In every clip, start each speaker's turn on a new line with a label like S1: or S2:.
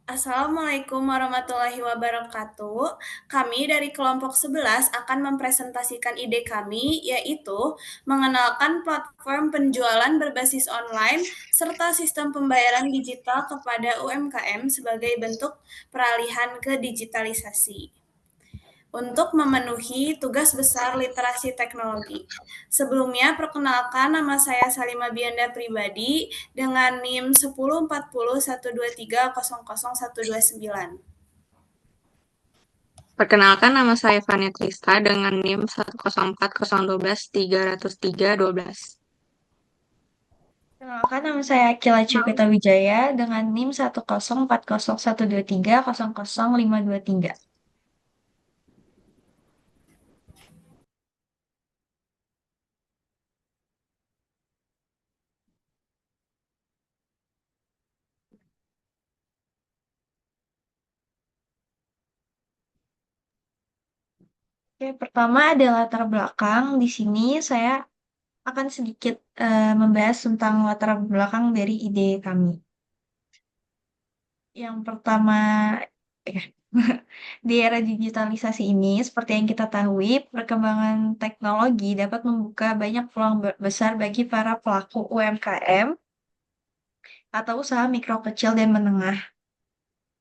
S1: Assalamualaikum warahmatullahi wabarakatuh. Kami dari kelompok 11 akan mempresentasikan ide kami, yaitu mengenalkan platform penjualan berbasis online serta sistem pembayaran digital kepada UMKM sebagai bentuk peralihan ke digitalisasi untuk memenuhi tugas besar literasi teknologi. Sebelumnya, perkenalkan nama saya Salima Bianda pribadi dengan NIM 104012300129.
S2: Perkenalkan, nama saya Fania Krista dengan NIM 10401213312.
S3: Kenalkan, nama saya Akila Cukita Wijaya dengan NIM 1040123000523. Oke, pertama ada latar belakang. Di sini saya akan sedikit membahas tentang latar belakang dari ide kami. Yang pertama, ya, di era digitalisasi ini, seperti yang kita tahu, perkembangan teknologi dapat membuka banyak peluang besar bagi para pelaku UMKM atau usaha mikro kecil dan menengah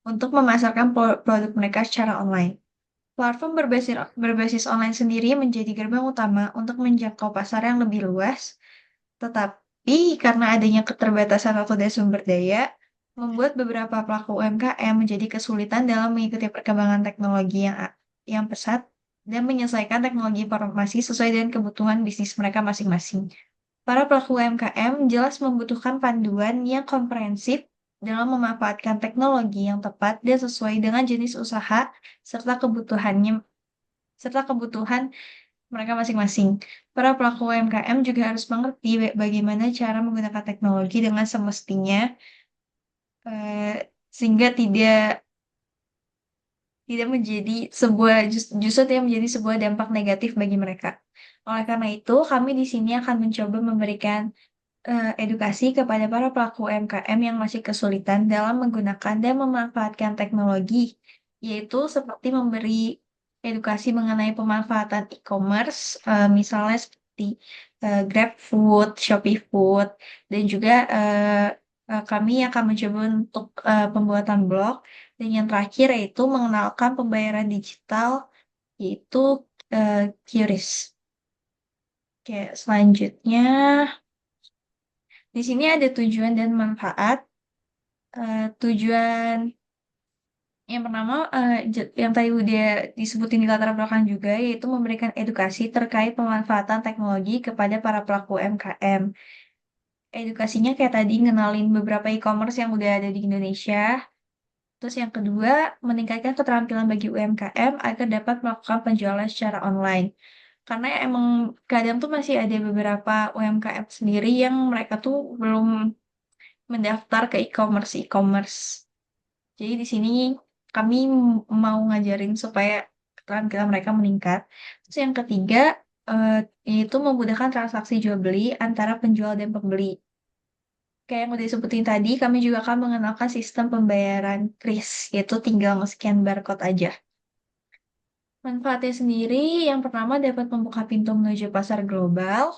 S3: untuk memasarkan produk mereka secara online. Platform berbasis online sendiri menjadi gerbang utama untuk menjangkau pasar yang lebih luas, tetapi karena adanya keterbatasan waktu dan sumber daya, membuat beberapa pelaku UMKM menjadi kesulitan dalam mengikuti perkembangan teknologi yang pesat dan menyelesaikan teknologi informasi sesuai dengan kebutuhan bisnis mereka masing-masing. Para pelaku UMKM jelas membutuhkan panduan yang komprehensif dalam memanfaatkan teknologi yang tepat dan sesuai dengan jenis usaha serta kebutuhan mereka masing-masing. Para pelaku UMKM juga harus mengerti bagaimana cara menggunakan teknologi dengan semestinya, sehingga tidak menjadi justru tidak menjadi sebuah dampak negatif bagi mereka. Oleh karena itu, kami di sini akan mencoba memberikan edukasi kepada para pelaku UMKM yang masih kesulitan dalam menggunakan dan memanfaatkan teknologi, yaitu seperti memberi edukasi mengenai pemanfaatan e-commerce, misalnya seperti GrabFood, Shopee Food, dan juga kami akan mencoba untuk pembuatan blog, dan yang terakhir yaitu mengenalkan pembayaran digital, yaitu QRIS. Oke, selanjutnya. Di sini ada tujuan dan manfaat. Tujuan yang pertama, yang tadi udah disebutin di latar belakang juga, yaitu memberikan edukasi terkait pemanfaatan teknologi kepada para pelaku UMKM. Edukasinya kayak tadi ngenalin beberapa e-commerce yang udah ada di Indonesia. Terus yang kedua, meningkatkan keterampilan bagi UMKM agar dapat melakukan penjualan secara online. Karena emang kadang tuh masih ada beberapa UMKM sendiri yang mereka tuh belum mendaftar ke e-commerce. Jadi di sini kami mau ngajarin supaya keterampilan mereka meningkat. Terus yang ketiga, eh, yaitu memudahkan transaksi jual beli antara penjual dan pembeli. Kayak yang udah disebutin tadi, kami juga akan mengenalkan sistem pembayaran kris, yaitu tinggal nge-scan barcode aja. Manfaatnya sendiri, yang pertama dapat membuka pintu menuju pasar global,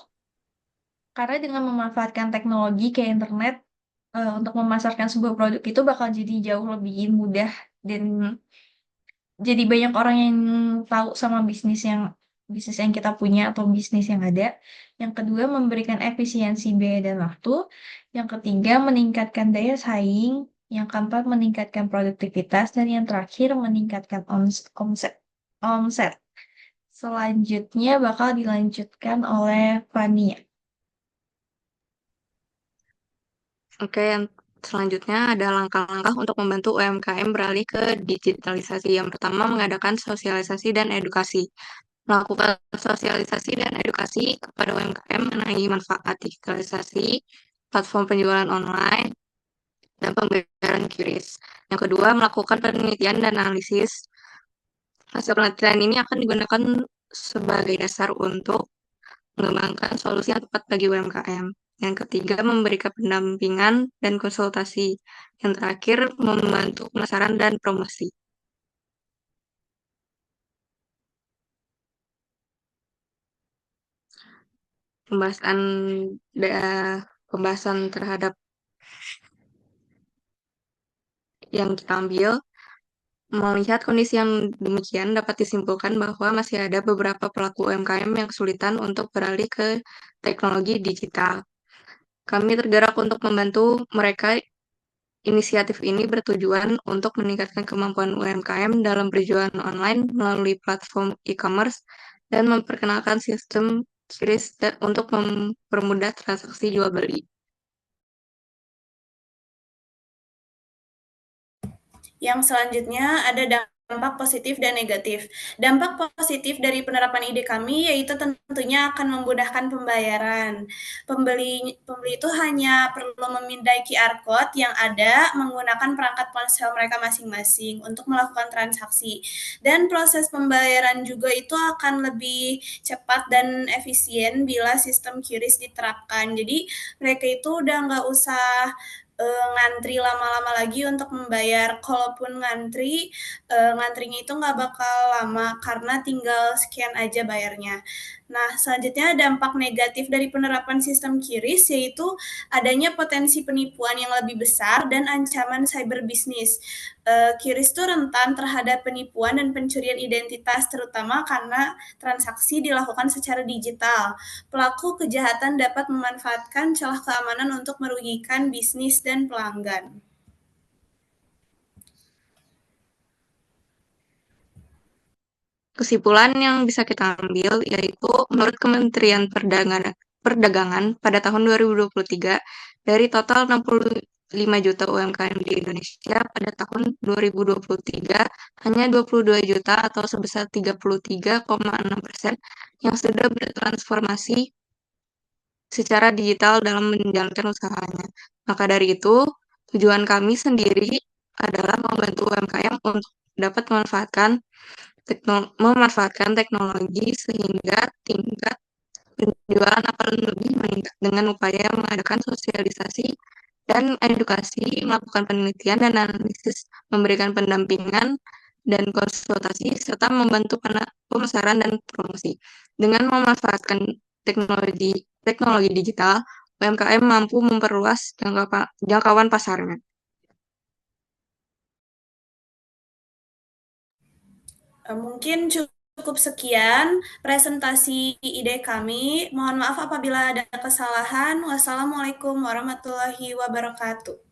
S3: karena dengan memanfaatkan teknologi kayak internet, untuk memasarkan sebuah produk itu bakal jadi jauh lebih mudah dan jadi banyak orang yang tahu sama bisnis yang kita punya atau bisnis yang ada. Yang kedua, memberikan efisiensi biaya dan waktu. Yang ketiga, meningkatkan daya saing. Yang keempat, meningkatkan produktivitas. Dan yang terakhir, meningkatkan omset. Omset. Selanjutnya bakal dilanjutkan oleh Fania.
S2: Oke, yang selanjutnya ada langkah-langkah untuk membantu UMKM beralih ke digitalisasi. Yang pertama, mengadakan sosialisasi dan edukasi. Melakukan sosialisasi dan edukasi kepada UMKM mengenai manfaat digitalisasi, platform penjualan online, dan pembayaran QRIS. Yang kedua, melakukan penelitian dan analisis. Hasil penelitian ini akan digunakan sebagai dasar untuk mengembangkan solusi yang tepat bagi UMKM. Yang ketiga, memberikan pendampingan dan konsultasi. Yang terakhir, membantu pemasaran dan promosi. Pembahasan pembahasan terhadap yang kita ambil, melihat kondisi yang demikian dapat disimpulkan bahwa masih ada beberapa pelaku UMKM yang kesulitan untuk beralih ke teknologi digital. Kami tergerak untuk membantu mereka. Inisiatif ini bertujuan untuk meningkatkan kemampuan UMKM dalam berjualan online melalui platform e-commerce dan memperkenalkan sistem QRIS untuk mempermudah transaksi jual beli.
S1: Yang selanjutnya ada dampak positif dan negatif. Dampak positif dari penerapan ide kami yaitu tentunya akan memudahkan pembayaran. Pembeli itu hanya perlu memindai QR code yang ada menggunakan perangkat ponsel mereka masing-masing untuk melakukan transaksi. Dan proses pembayaran juga itu akan lebih cepat dan efisien bila sistem QRIS diterapkan. Jadi mereka itu udah nggak usah ngantri lama-lama lagi untuk membayar. Kalaupun ngantri, ngantrinya itu nggak bakal lama karena tinggal scan aja bayarnya. Nah, selanjutnya dampak negatif dari penerapan sistem QRIS yaitu adanya potensi penipuan yang lebih besar dan ancaman cyber bisnis. QRIS itu rentan terhadap penipuan dan pencurian identitas terutama karena transaksi dilakukan secara digital. Pelaku kejahatan dapat memanfaatkan celah keamanan untuk merugikan bisnis dan pelanggan.
S2: Kesimpulan yang bisa kita ambil yaitu menurut Kementerian Perdagangan pada tahun 2023, dari total 65 juta UMKM di Indonesia pada tahun 2023, hanya 22 juta atau sebesar 33,6% yang sudah bertransformasi secara digital dalam menjalankan usahanya. Maka dari itu, tujuan kami sendiri adalah membantu UMKM untuk dapat memanfaatkan teknologi sehingga tingkat penjualan akan lebih meningkat dengan upaya mengadakan sosialisasi dan edukasi, melakukan penelitian dan analisis, memberikan pendampingan dan konsultasi, serta membantu pemasaran dan promosi. Dengan memanfaatkan teknologi teknologi digital, UMKM mampu memperluas jangkauan pasarnya.
S1: Mungkin cukup sekian presentasi ide kami. Mohon maaf apabila ada kesalahan. Wassalamualaikum warahmatullahi wabarakatuh.